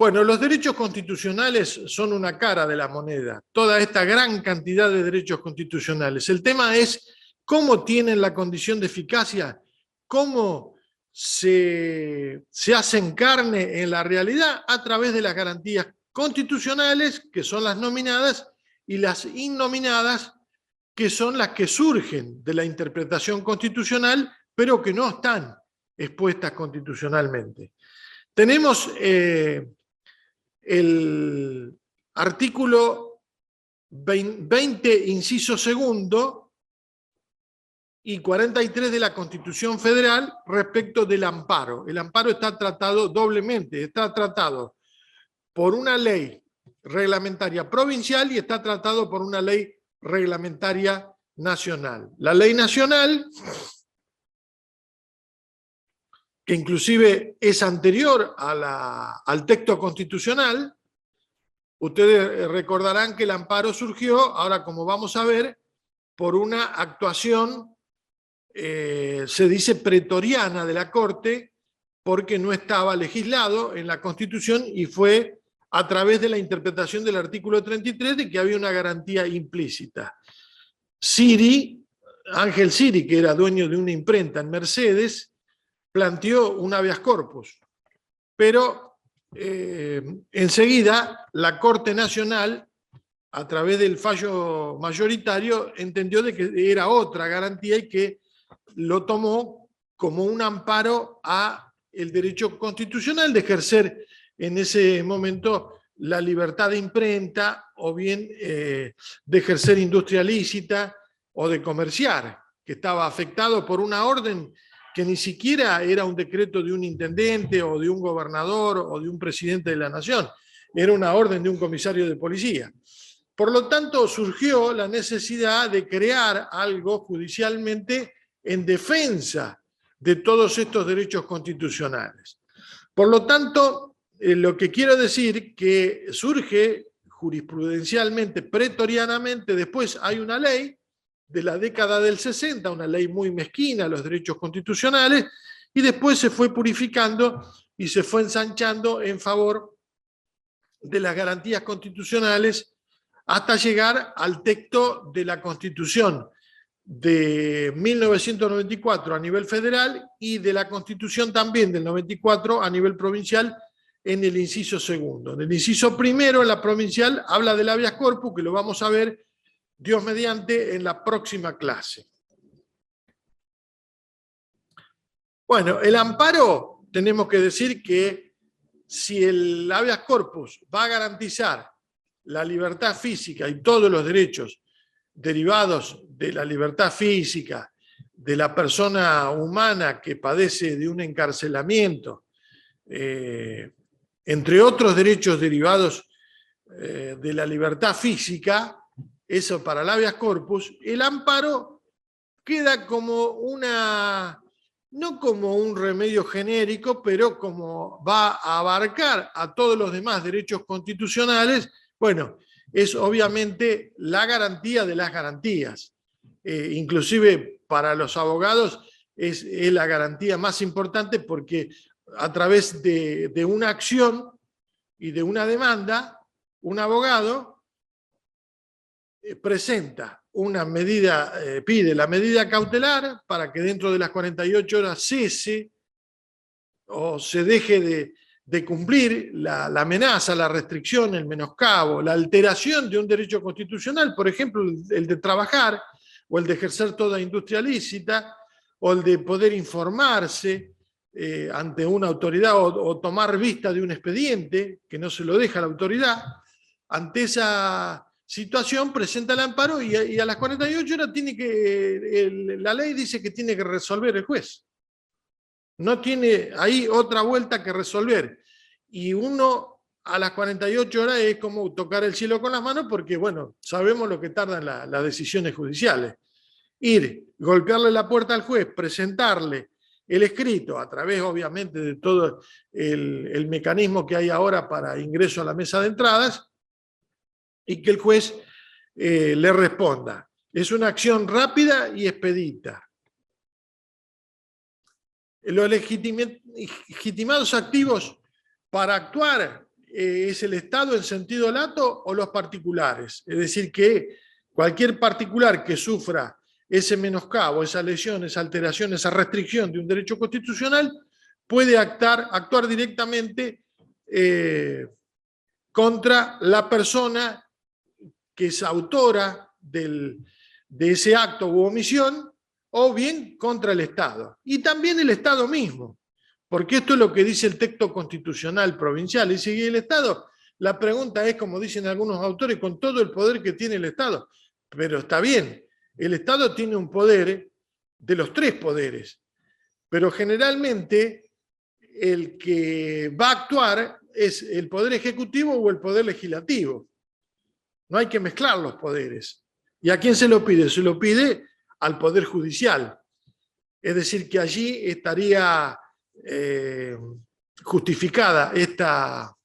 Bueno, los derechos constitucionales son una cara de la moneda, toda esta gran cantidad de derechos constitucionales. El tema es cómo tienen la condición de eficacia, cómo se hacen carne en la realidad a través de las garantías constitucionales, que son las nominadas, y las innominadas, que son las que surgen de la interpretación constitucional, pero que no están expuestas constitucionalmente. Tenemos el artículo 20, inciso segundo, y 43 de la Constitución Federal respecto del amparo. El amparo está tratado doblemente, está tratado por una ley reglamentaria provincial y está tratado por una ley reglamentaria nacional. La ley nacional, que inclusive es anterior a al texto constitucional, ustedes recordarán que el amparo surgió, ahora como vamos a ver, por una actuación, se dice pretoriana de la Corte, porque no estaba legislado en la Constitución y fue a través de la interpretación del artículo 33 de que había una garantía implícita. Ángel Siri, que era dueño de una imprenta en Mercedes, planteó un habeas corpus, pero enseguida la Corte Nacional, a través del fallo mayoritario, entendió de que era otra garantía y que lo tomó como un amparo a el derecho constitucional de ejercer en ese momento la libertad de imprenta, o bien de ejercer industria lícita o de comerciar, que estaba afectado por una orden que ni siquiera era un decreto de un intendente o de un gobernador o de un presidente de la nación, era una orden de un comisario de policía. Por lo tanto, surgió la necesidad de crear algo judicialmente en defensa de todos estos derechos constitucionales. Por lo tanto, lo que quiero decir que surge jurisprudencialmente, pretorianamente, después hay una ley de la década del 60, una ley muy mezquina, los derechos constitucionales, y después se fue purificando y se fue ensanchando en favor de las garantías constitucionales hasta llegar al texto de la Constitución de 1994 a nivel federal y de la Constitución también del 94 a nivel provincial en el inciso segundo. En el inciso primero, en la provincial, habla del habeas corpus, que lo vamos a ver, Dios mediante, en la próxima clase. Bueno, el amparo, tenemos que decir que si el habeas corpus va a garantizar la libertad física y todos los derechos derivados de la libertad física de la persona humana que padece de un encarcelamiento, entre otros derechos derivados de la libertad física, eso para el habeas corpus, el amparo queda como una, no como un remedio genérico, pero como va a abarcar a todos los demás derechos constitucionales, bueno, es obviamente la garantía de las garantías. Inclusive para los abogados es la garantía más importante, porque a través de una acción y de una demanda, un abogado presenta una medida, pide la medida cautelar para que dentro de las 48 horas cese o se deje de cumplir la amenaza, la restricción, el menoscabo, la alteración de un derecho constitucional, por ejemplo, el de trabajar, o el de ejercer toda industria lícita, o el de poder informarse ante una autoridad, o tomar vista de un expediente, que no se lo deja la autoridad. Ante esa situación presenta el amparo y a las 48 horas tiene la ley dice que tiene que resolver el juez. No tiene ahí otra vuelta que resolver. Y uno a las 48 horas es como tocar el cielo con las manos, porque bueno, sabemos lo que tardan las decisiones judiciales. Ir, golpearle la puerta al juez, presentarle el escrito, a través obviamente de todo el mecanismo que hay ahora para ingreso a la mesa de entradas, y que el juez le responda. Es una acción rápida y expedita. Los legitimados activos para actuar es el Estado en sentido lato o los particulares. Es decir, que cualquier particular que sufra ese menoscabo, esa lesión, esa alteración, esa restricción de un derecho constitucional, puede actuar directamente contra la persona que es autora de ese acto u omisión, o bien contra el Estado. Y también el Estado mismo, porque esto es lo que dice el texto constitucional provincial. Y si el Estado, la pregunta es, como dicen algunos autores, con todo el poder que tiene el Estado. Pero está bien, el Estado tiene un poder de los tres poderes, pero generalmente el que va a actuar es el poder ejecutivo o el poder legislativo. No hay que mezclar los poderes. ¿Y a quién se lo pide? Se lo pide al poder judicial. Es decir, que allí estaría justificada esta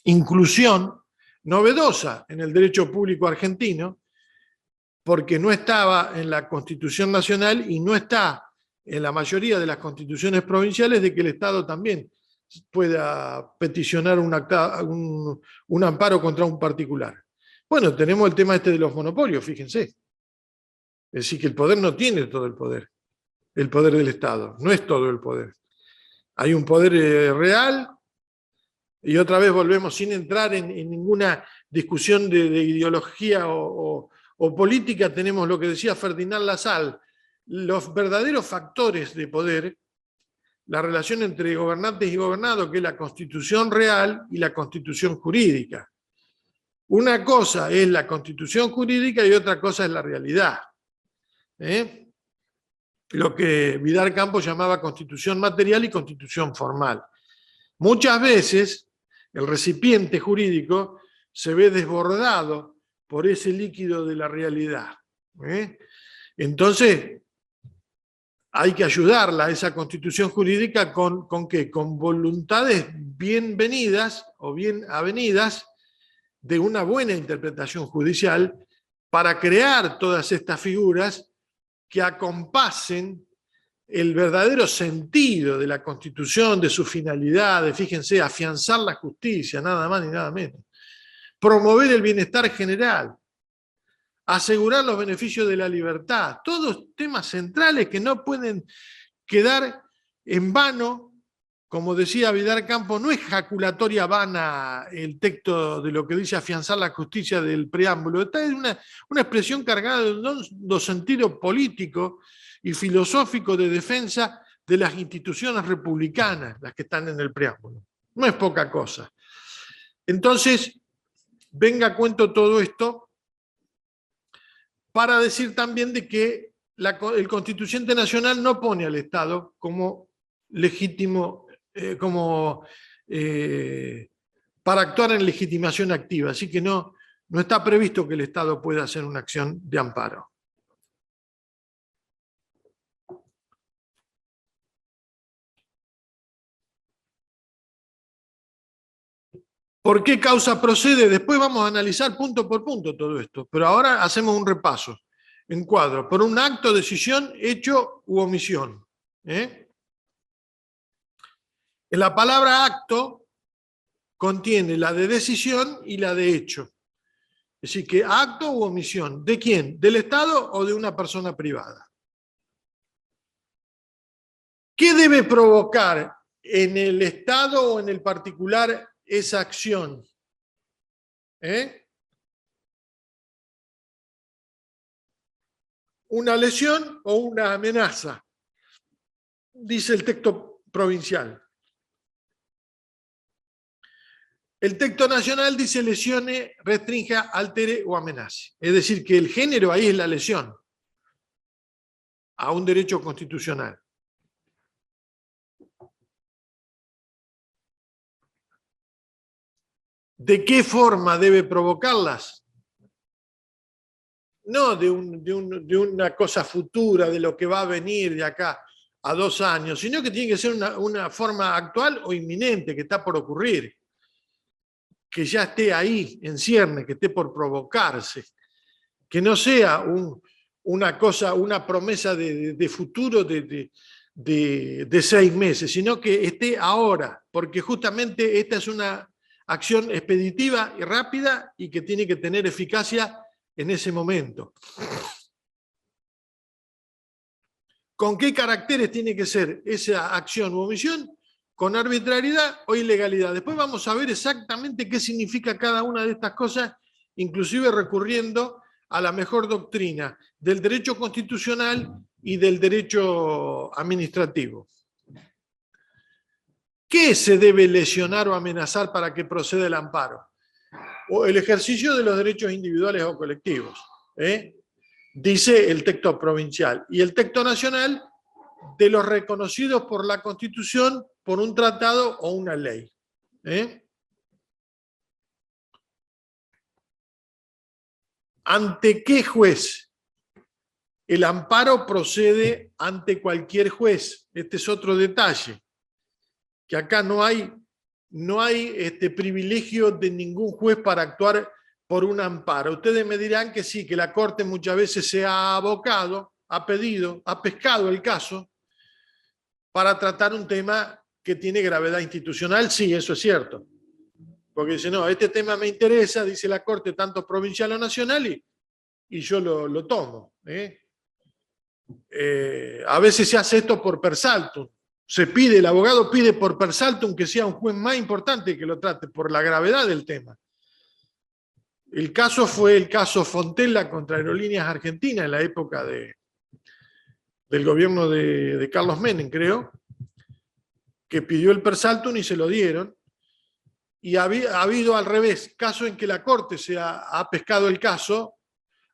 inclusión novedosa en el derecho público argentino, porque no estaba en la Constitución Nacional y no está en la mayoría de las constituciones provinciales, de que el Estado también pueda peticionar un amparo contra un particular. Bueno, tenemos el tema este de los monopolios, fíjense. Es decir, que el poder no tiene todo el poder del Estado, no es todo el poder. Hay un poder real, y otra vez volvemos sin entrar en ninguna discusión de ideología o política, tenemos lo que decía Ferdinand Lassalle, los verdaderos factores de poder, la relación entre gobernantes y gobernados, que es la constitución real y la constitución jurídica. Una cosa es la constitución jurídica y otra cosa es la realidad. Lo que Vidal Campos llamaba constitución material y constitución formal. Muchas veces el recipiente jurídico se ve desbordado por ese líquido de la realidad. Entonces, hay que ayudarla a esa constitución jurídica ¿con qué? Con voluntades bienvenidas o bien avenidas de una buena interpretación judicial para crear todas estas figuras que acompasen el verdadero sentido de la Constitución, de sus finalidades. Fíjense, afianzar la justicia, nada más ni nada menos. Promover el bienestar general, asegurar los beneficios de la libertad, todos temas centrales que no pueden quedar en vano. Como decía Vidal Campos, no es jaculatoria vana el texto de lo que dice afianzar la justicia del preámbulo, esta es una expresión cargada de un sentido político y filosófico de defensa de las instituciones republicanas, las que están en el preámbulo. No es poca cosa. Entonces, venga a cuento todo esto para decir también de que el Constituyente Nacional no pone al Estado como legítimo, para actuar en legitimación activa, así que no está previsto que el Estado pueda hacer una acción de amparo. ¿Por qué causa procede? Después vamos a analizar punto por punto todo esto, pero ahora hacemos un repaso en cuadro. Por un acto, decisión, hecho u omisión. La palabra acto contiene la de decisión y la de hecho. Es decir, que acto u omisión. ¿De quién? ¿Del Estado o de una persona privada? ¿Qué debe provocar en el Estado o en el particular esa acción? ¿Una lesión o una amenaza? Dice el texto provincial. El texto nacional dice lesione, restrinja, altere o amenace. Es decir, que el género ahí es la lesión a un derecho constitucional. ¿De qué forma debe provocarlas? No de una cosa futura, de lo que va a venir de acá a 2 años, sino que tiene que ser una forma actual o inminente, que está por ocurrir, que ya esté ahí en cierne, que esté por provocarse, que no sea una promesa de futuro de 6 meses, sino que esté ahora, porque justamente esta es una acción expeditiva y rápida y que tiene que tener eficacia en ese momento. ¿Con qué caracteres tiene que ser esa acción u omisión? ¿Con arbitrariedad o ilegalidad? Después vamos a ver exactamente qué significa cada una de estas cosas, inclusive recurriendo a la mejor doctrina del derecho constitucional y del derecho administrativo. ¿Qué se debe lesionar o amenazar para que proceda el amparo? O el ejercicio de los derechos individuales o colectivos, dice el texto provincial. Y el texto nacional, de los reconocidos por la Constitución, por un tratado o una ley. ¿Ante qué juez? El amparo procede ante cualquier juez. Este es otro detalle, que acá no hay privilegio de ningún juez para actuar por un amparo. Ustedes me dirán que sí, que la Corte muchas veces se ha abocado, ha pescado el caso para tratar un tema que tiene gravedad institucional. Sí, eso es cierto. Porque dice, no, este tema me interesa, dice la Corte, tanto provincial o nacional, y yo lo tomo. A veces se hace esto por per saltum. El abogado pide por per saltum que sea un juez más importante que lo trate, por la gravedad del tema. El caso fue el caso Fontella contra Aerolíneas Argentinas en la época del gobierno de Carlos Menem, creo, que pidió el per saltum y se lo dieron. Y ha habido al revés, caso en que la Corte ha pescado el caso,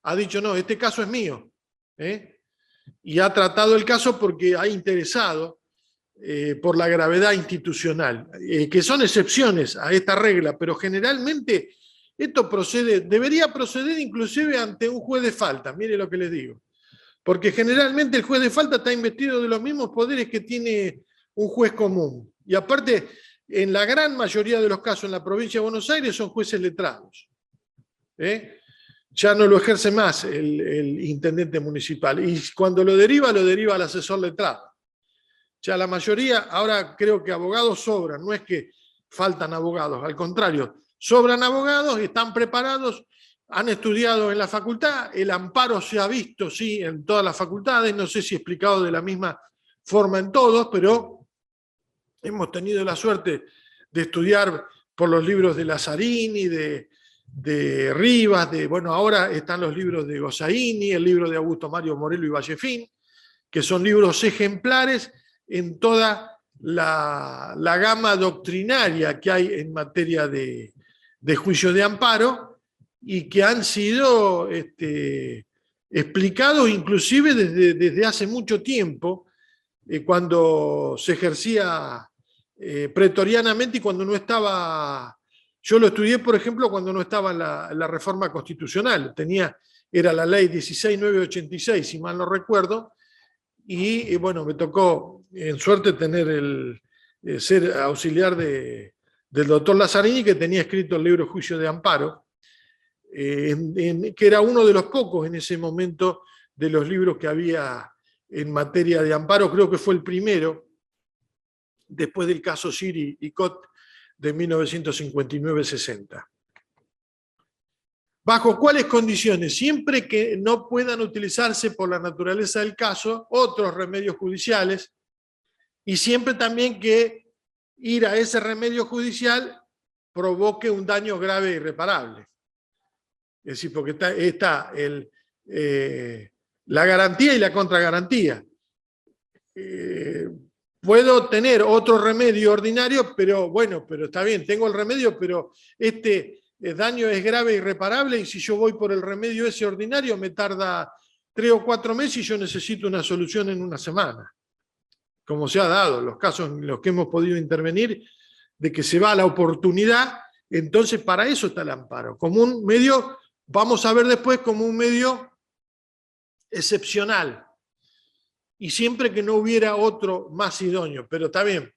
ha dicho, no, este caso es mío. Y ha tratado el caso porque ha interesado por la gravedad institucional, que son excepciones a esta regla, pero generalmente esto debería proceder inclusive ante un juez de falta, mire lo que les digo, porque generalmente el juez de falta está investido de los mismos poderes que tiene un juez común, y aparte, en la gran mayoría de los casos en la provincia de Buenos Aires son jueces letrados. Ya no lo ejerce más el intendente municipal, y cuando lo deriva al asesor letrado. Ya la mayoría, ahora creo que abogados sobran, no es que faltan abogados, al contrario, sobran abogados, están preparados, han estudiado en la facultad, el amparo se ha visto, sí, en todas las facultades, no sé si explicado de la misma forma en todos, pero hemos tenido la suerte de estudiar por los libros de Lazzarini, de Rivas, bueno, ahora están los libros de Gossaini, el libro de Augusto Mario Morello y Vallefín, que son libros ejemplares en toda la gama doctrinaria que hay en materia de juicio de amparo y que han sido explicados inclusive desde hace mucho tiempo, cuando se ejercía pretorianamente y cuando no estaba. Yo lo estudié, por ejemplo, cuando no estaba la reforma constitucional. Era la ley 16.986, si mal no recuerdo, y bueno, me tocó, en suerte, ser auxiliar del doctor Lazzarini, que tenía escrito el libro Juicio de Amparo, que era uno de los pocos en ese momento de los libros que había en materia de amparo. Creo que fue el primero, después del caso Siri y Cot de 1959-60. ¿Bajo cuáles condiciones? Siempre que no puedan utilizarse por la naturaleza del caso otros remedios judiciales, y siempre también que ir a ese remedio judicial provoque un daño grave e irreparable. Es decir, porque está la garantía y la contragarantía. Puedo tener otro remedio ordinario, pero bueno, pero está bien, tengo el remedio, pero el daño es grave e irreparable, y si yo voy por el remedio ese ordinario me tarda 3 o 4 meses y yo necesito una solución en una semana. Como se ha dado, los casos en los que hemos podido intervenir, de que se va a la oportunidad, entonces para eso está el amparo. Como un medio, vamos a ver después, como un medio excepcional. Y siempre que no hubiera otro más idóneo, pero está bien.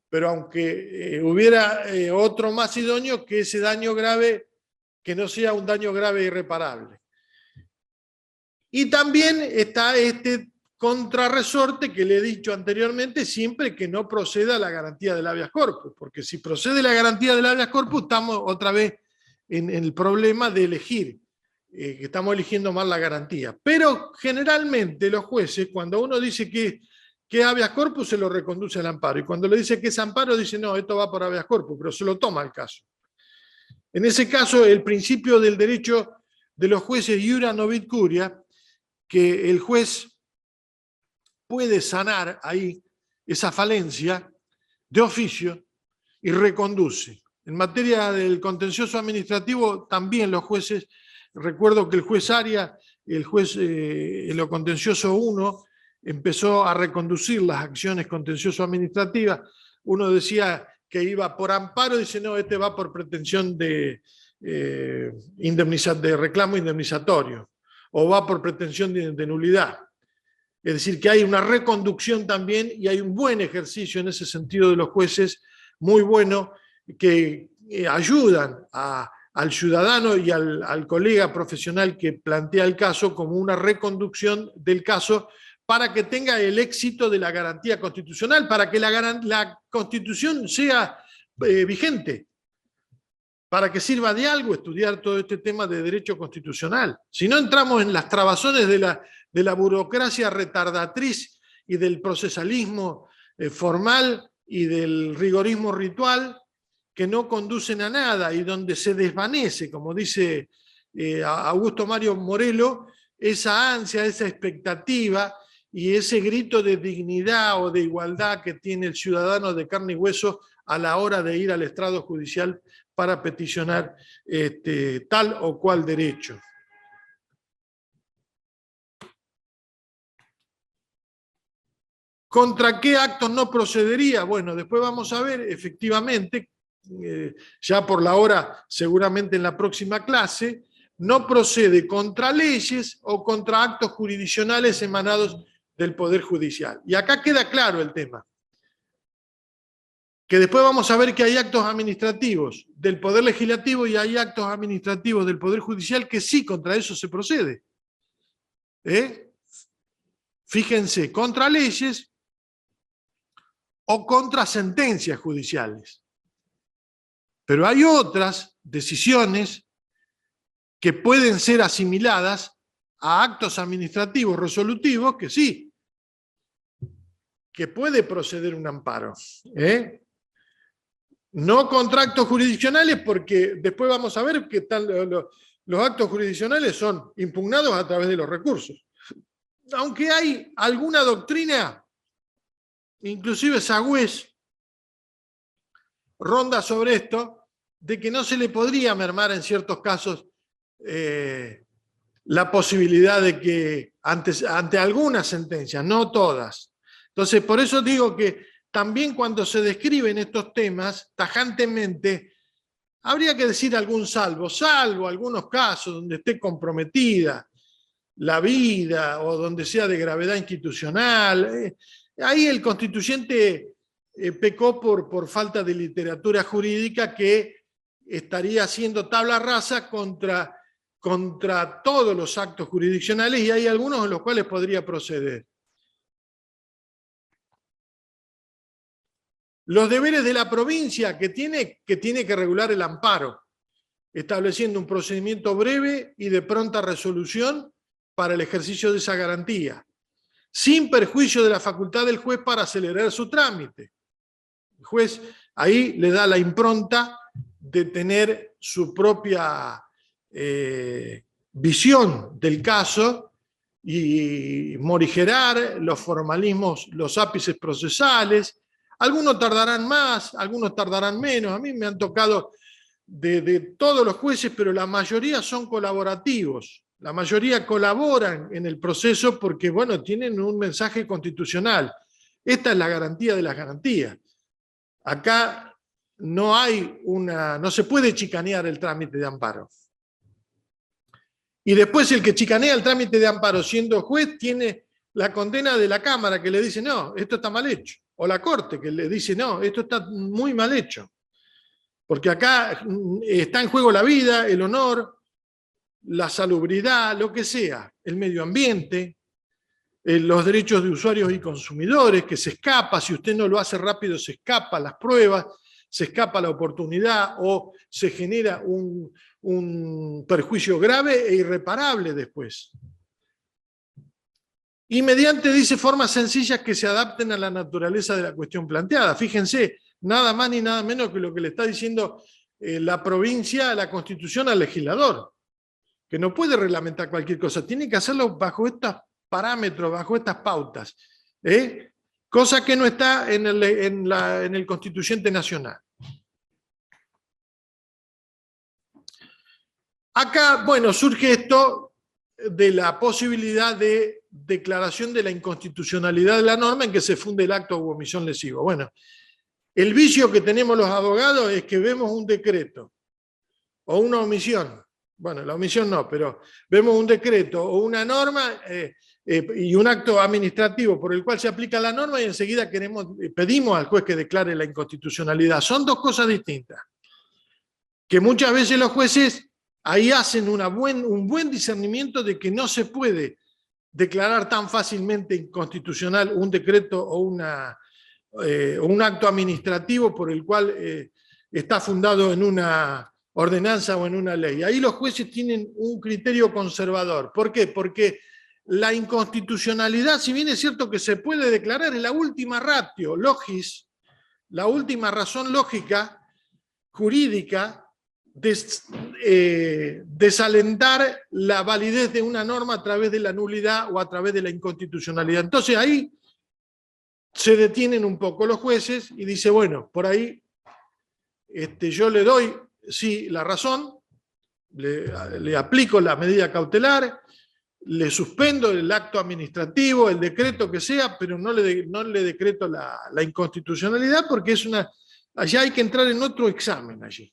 Pero aunque hubiera otro más idóneo, que ese daño grave, que no sea un daño grave e irreparable. Y también está contrarresorte que le he dicho anteriormente, siempre que no proceda la garantía del habeas corpus, porque si procede la garantía del habeas corpus, estamos otra vez en el problema de elegir, que estamos eligiendo mal la garantía. Pero generalmente los jueces, cuando uno dice que habeas corpus, se lo reconduce al amparo, y cuando le dice que es amparo, dice no, esto va por habeas corpus, pero se lo toma el caso. En ese caso, el principio del derecho de los jueces iura novit curia, que el juez puede sanar ahí esa falencia de oficio y reconduce. En materia del contencioso administrativo, también los jueces, recuerdo que el juez Aria, el juez en lo contencioso 1, empezó a reconducir las acciones contencioso administrativas. Uno decía que iba por amparo, dice no, este va por pretensión de reclamo indemnizatorio, o va por pretensión de nulidad. Es decir, que hay una reconducción también y hay un buen ejercicio en ese sentido de los jueces, muy bueno, que ayudan al ciudadano y al colega profesional que plantea el caso como una reconducción del caso para que tenga el éxito de la garantía constitucional, para que la Constitución sea vigente, para que sirva de algo estudiar todo este tema de derecho constitucional. Si no entramos en las trabazones de la burocracia retardatriz y del procesalismo formal y del rigorismo ritual que no conducen a nada y donde se desvanece, como dice Augusto Mario Morello, esa ansia, esa expectativa y ese grito de dignidad o de igualdad que tiene el ciudadano de carne y hueso a la hora de ir al estrado judicial para peticionar tal o cual derecho. ¿Contra qué actos no procedería? Bueno, después vamos a ver, efectivamente, ya por la hora, seguramente en la próxima clase, no procede contra leyes o contra actos jurisdiccionales emanados del Poder Judicial. Y acá queda claro el tema. Que después vamos a ver que hay actos administrativos del Poder Legislativo y hay actos administrativos del Poder Judicial que sí, contra eso se procede. Fíjense, contra leyes o contra sentencias judiciales. Pero hay otras decisiones que pueden ser asimiladas a actos administrativos resolutivos que sí, que puede proceder un amparo. No contra actos jurisdiccionales, porque después vamos a ver que los actos jurisdiccionales son impugnados a través de los recursos. Aunque hay alguna doctrina, inclusive Sagüez ronda sobre esto, de que no se le podría mermar en ciertos casos la posibilidad de que ante algunas sentencias, no todas. Entonces, por eso digo que también cuando se describen estos temas, tajantemente, habría que decir algún salvo algunos casos donde esté comprometida la vida o donde sea de gravedad institucional. Ahí el constituyente pecó por falta de literatura jurídica que estaría haciendo tabla rasa contra todos los actos jurisdiccionales y hay algunos en los cuales podría proceder. Los deberes de la provincia que tiene que regular el amparo, estableciendo un procedimiento breve y de pronta resolución para el ejercicio de esa garantía, sin perjuicio de la facultad del juez para acelerar su trámite. El juez ahí le da la impronta de tener su propia visión del caso y morigerar los formalismos, los ápices procesales. Algunos tardarán más, algunos tardarán menos. A mí me han tocado de todos los jueces, pero la mayoría son colaborativos. La mayoría colaboran en el proceso porque, bueno, tienen un mensaje constitucional. Esta es la garantía de las garantías. Acá no se puede chicanear el trámite de amparo. Y después el que chicanea el trámite de amparo siendo juez tiene la condena de la Cámara que le dice no, esto está mal hecho. O la Corte que le dice no, esto está muy mal hecho. Porque acá está en juego la vida, el honor, la salubridad, lo que sea, el medio ambiente. los derechos de usuarios y consumidores, que se escapa, si usted no lo hace rápido, se escapa las pruebas, se escapa la oportunidad o se genera un perjuicio grave e irreparable después. Y mediante, dice, formas sencillas que se adapten a la naturaleza de la cuestión planteada. Fíjense, nada más ni nada menos que lo que le está diciendo la provincia, la Constitución al legislador, que no puede reglamentar cualquier cosa, tiene que hacerlo bajo estos parámetros, bajo estas pautas, cosa que no está en el Constituyente Nacional. Acá, bueno, surge esto de la posibilidad de declaración de la inconstitucionalidad de la norma en que se funde el acto u omisión lesivo. Bueno, el vicio que tenemos los abogados es que vemos un decreto o una omisión, bueno, la omisión no, pero vemos un decreto o una norma y un acto administrativo por el cual se aplica la norma y enseguida pedimos al juez que declare la inconstitucionalidad. Son dos cosas distintas, que muchas veces los jueces ahí hacen un buen discernimiento de que no se puede declarar tan fácilmente inconstitucional un decreto o un acto administrativo por el cual está fundado en una ordenanza o en una ley. Ahí los jueces tienen un criterio conservador. ¿Por qué? Porque la inconstitucionalidad, si bien es cierto que se puede declarar, es la última ratio logis, la última razón lógica, jurídica, desalentar la validez de una norma a través de la nulidad o a través de la inconstitucionalidad. Entonces ahí se detienen un poco los jueces y dice, bueno, por ahí yo le doy, sí, la razón, le aplico la medida cautelar, le suspendo el acto administrativo, el decreto que sea, pero no le decreto la inconstitucionalidad porque allá hay que entrar en otro examen allí.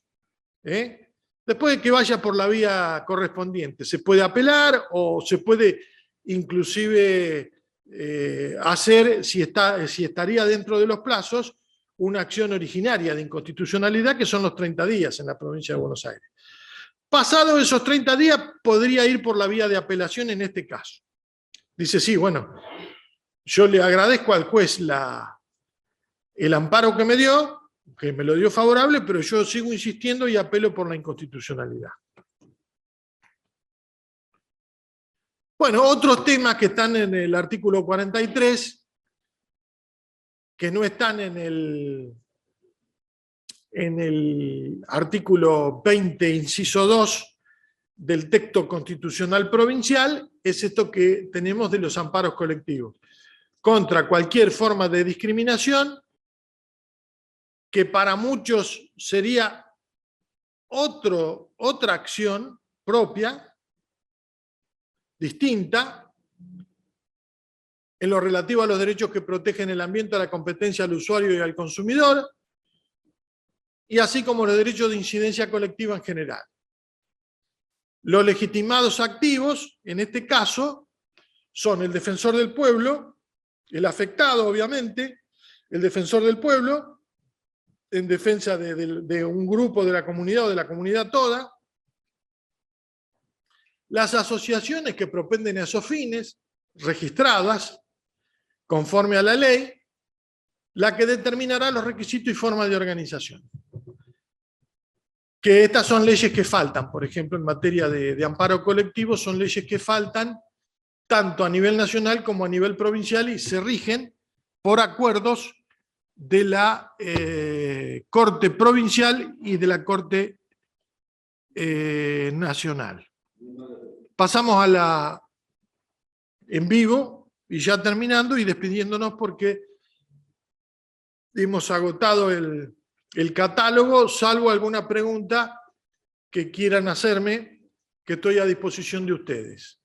Después de que vaya por la vía correspondiente, se puede apelar o se puede inclusive hacer, si estaría dentro de los plazos, una acción originaria de inconstitucionalidad, que son los 30 días en la provincia de Buenos Aires. Pasados esos 30 días, podría ir por la vía de apelación en este caso. Dice, sí, bueno, yo le agradezco al juez el amparo que me dio, que me lo dio favorable, pero yo sigo insistiendo y apelo por la inconstitucionalidad. Bueno, otros temas que están en el artículo 43, que no están en el artículo 20, inciso 2 del texto constitucional provincial, es esto que tenemos de los amparos colectivos. Contra cualquier forma de discriminación, que para muchos sería otra acción propia, distinta, en lo relativo a los derechos que protegen el ambiente, a la competencia al usuario y al consumidor, y así como los derechos de incidencia colectiva en general. Los legitimados activos, en este caso, son el defensor del pueblo, el afectado, obviamente, el defensor del pueblo, en defensa de un grupo de la comunidad o de la comunidad toda, las asociaciones que propenden a esos fines, registradas, conforme a la ley, la que determinará los requisitos y formas de organización. Que estas son leyes que faltan, por ejemplo, en materia de amparo colectivo, son leyes que faltan tanto a nivel nacional como a nivel provincial y se rigen por acuerdos de la Corte Provincial y de la Corte Nacional. Pasamos a en vivo y ya terminando y despidiéndonos porque hemos agotado el catálogo, salvo alguna pregunta que quieran hacerme, que estoy a disposición de ustedes.